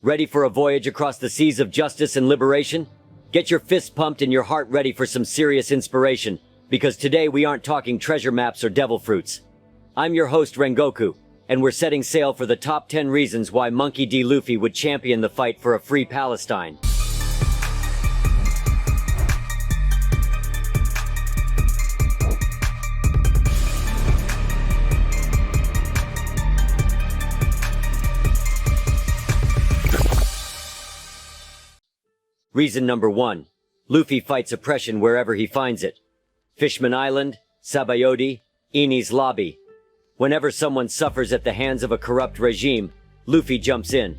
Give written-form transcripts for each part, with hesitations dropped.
Ready for a voyage across the seas of justice and liberation? Get your fists pumped and your heart ready for some serious inspiration, because today we aren't talking treasure maps or devil fruits. I'm your host Rengoku, and we're setting sail for the top 10 reasons why Monkey D. Luffy would champion the fight for a free Palestine. Reason number 1. Luffy fights oppression wherever he finds it. Fishman Island, Sabayoti, Enies Lobby. Whenever someone suffers at the hands of a corrupt regime, Luffy jumps in.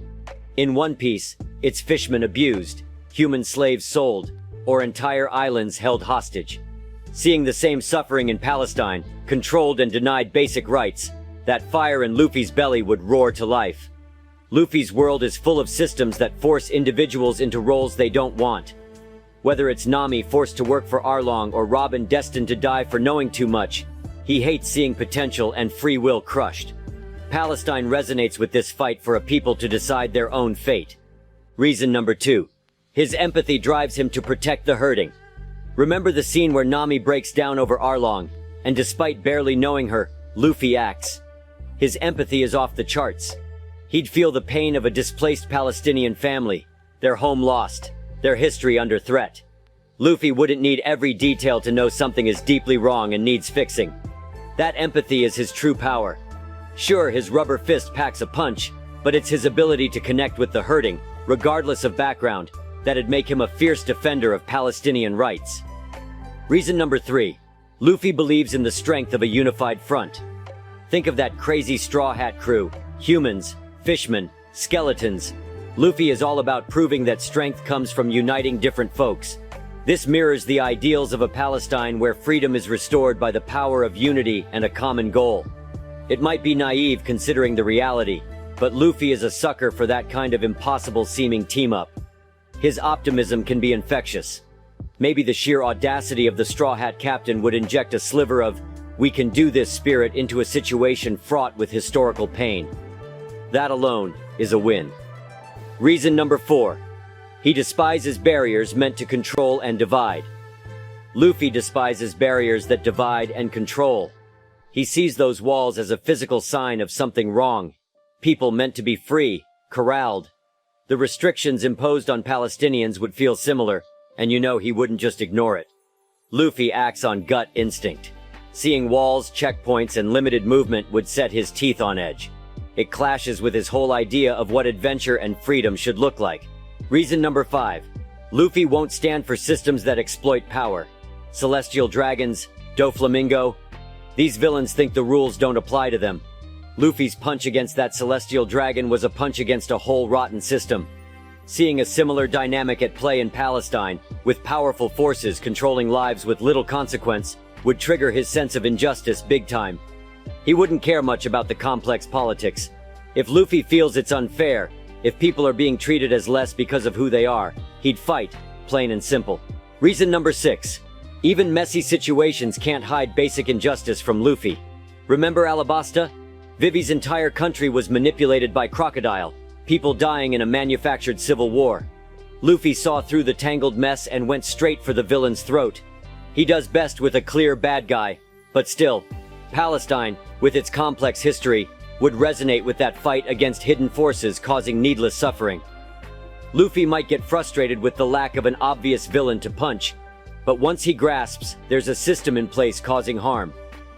In One Piece, it's fishermen abused, human slaves sold, or entire islands held hostage. Seeing the same suffering in Palestine, controlled and denied basic rights, that fire in Luffy's belly would roar to life. Luffy's world is full of systems that force individuals into roles they don't want. Whether it's Nami forced to work for Arlong or Robin destined to die for knowing too much, he hates seeing potential and free will crushed. Palestine resonates with this fight for a people to decide their own fate. Reason number 2. His empathy drives him to protect the hurting. Remember the scene where Nami breaks down over Arlong, and despite barely knowing her, Luffy acts. His empathy is off the charts. He'd feel the pain of a displaced Palestinian family, their home lost, their history under threat. Luffy wouldn't need every detail to know something is deeply wrong and needs fixing. That empathy is his true power. Sure, his rubber fist packs a punch, but it's his ability to connect with the hurting, regardless of background, that'd make him a fierce defender of Palestinian rights. Reason number 3. Luffy believes in the strength of a unified front. Think of that crazy Straw Hat crew, humans, fishmen, skeletons. Luffy is all about proving that strength comes from uniting different folks. This mirrors the ideals of a Palestine where freedom is restored by the power of unity and a common goal. It might be naive considering the reality, but Luffy is a sucker for that kind of impossible-seeming team-up. His optimism can be infectious. Maybe the sheer audacity of the Straw Hat captain would inject a sliver of "we can do this" spirit into a situation fraught with historical pain. That alone is a win. Reason number 4. He despises barriers meant to control and divide. Luffy despises barriers that divide and control. He sees those walls as a physical sign of something wrong. People meant to be free, corralled. The restrictions imposed on Palestinians would feel similar, and you know he wouldn't just ignore it. Luffy acts on gut instinct. Seeing walls, checkpoints, and limited movement would set his teeth on edge. It clashes with his whole idea of what adventure and freedom should look like. Reason number 5. Luffy won't stand for systems that exploit power. Celestial dragons, Doflamingo. These villains think the rules don't apply to them. Luffy's punch against that celestial dragon was a punch against a whole rotten system. Seeing a similar dynamic at play in Palestine, with powerful forces controlling lives with little consequence, would trigger his sense of injustice big time. He wouldn't care much about the complex politics. If Luffy feels it's unfair, if people are being treated as less because of who they are, he'd fight, plain and simple. Reason number 6. Even messy situations can't hide basic injustice from Luffy. Remember Alabasta? Vivi's entire country was manipulated by Crocodile, people dying in a manufactured civil war. Luffy saw through the tangled mess and went straight for the villain's throat. He does best with a clear bad guy, but still, Palestine, with its complex history, would resonate with that fight against hidden forces causing needless suffering. Luffy might get frustrated with the lack of an obvious villain to punch, but once he grasps there's a system in place causing harm,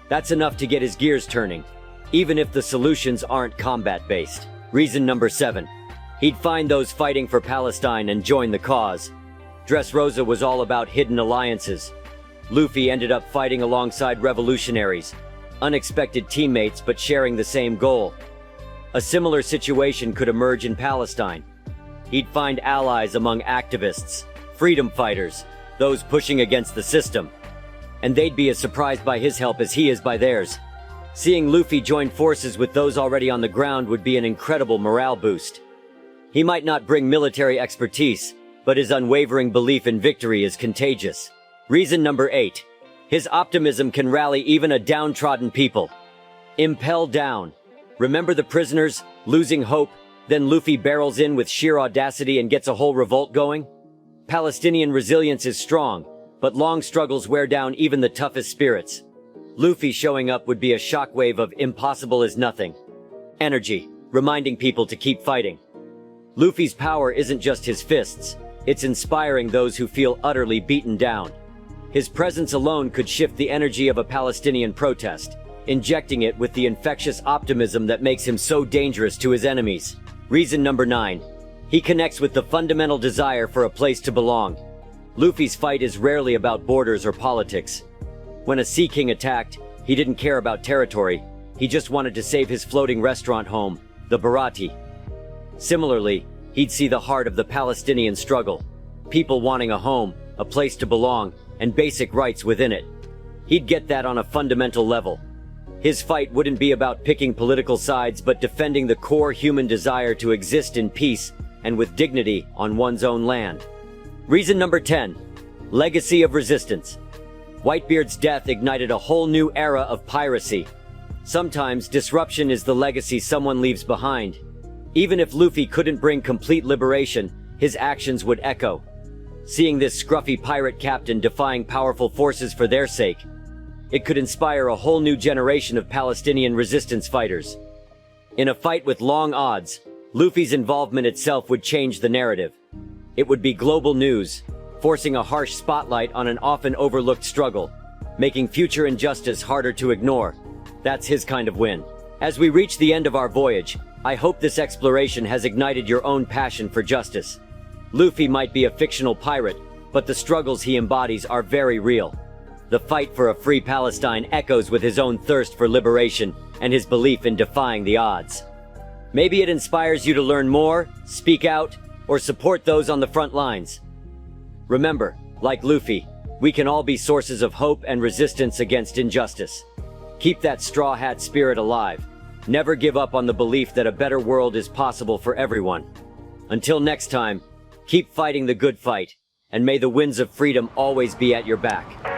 that's enough to get his gears turning, even if the solutions aren't combat-based. Reason number 7. He'd find those fighting for Palestine and join the cause. Dressrosa was all about hidden alliances. Luffy ended up fighting alongside revolutionaries, unexpected teammates but sharing the same goal. A similar situation could emerge in Palestine. He'd find allies among activists, freedom fighters, those pushing against the system. And they'd be as surprised by his help as he is by theirs. Seeing Luffy join forces with those already on the ground would be an incredible morale boost. He might not bring military expertise, but his unwavering belief in victory is contagious. Reason number 8. His optimism can rally even a downtrodden people. Impel down. Remember the prisoners, losing hope, Then Luffy barrels in with sheer audacity and gets a whole revolt going? Palestinian resilience is strong, but long struggles wear down even the toughest spirits. Luffy showing up would be a shockwave of impossible is nothing. Energy, reminding people to keep fighting. Luffy's power isn't just his fists, it's inspiring those who feel utterly beaten down. His presence alone could shift the energy of a Palestinian protest, injecting it with the infectious optimism that makes him so dangerous to his enemies. Reason number 9. He connects with the fundamental desire for a place to belong. Luffy's fight is rarely about borders or politics. When a Sea King attacked, he didn't care about territory, he just wanted to save his floating restaurant home, the Barati. Similarly, he'd see the heart of the Palestinian struggle, people wanting a home, a place to belong, and basic rights within it. He'd get that on a fundamental level. His fight wouldn't be about picking political sides, but defending the core human desire to exist in peace and with dignity on one's own land. Reason number 10. Legacy of resistance. Whitebeard's death ignited a whole new era of piracy. Sometimes disruption is the legacy someone leaves behind. Even if Luffy couldn't bring complete liberation, his actions would echo. Seeing this scruffy pirate captain defying powerful forces for their sake, it could inspire a whole new generation of Palestinian resistance fighters. In a fight with long odds, Luffy's involvement itself would change the narrative. It would be global news, forcing a harsh spotlight on an often overlooked struggle, making future injustice harder to ignore. That's his kind of win. As we reach the end of our voyage, I hope this exploration has ignited your own passion for justice. Luffy might be a fictional pirate, but the struggles he embodies are very real. The fight for a free Palestine echoes with his own thirst for liberation and his belief in defying the odds. Maybe it inspires you to learn more, speak out, or support those on the front lines. Remember, like Luffy, we can all be sources of hope and resistance against injustice. Keep that straw hat spirit alive. Never give up on the belief that a better world is possible for everyone. Until next time, keep fighting the good fight, and may the winds of freedom always be at your back.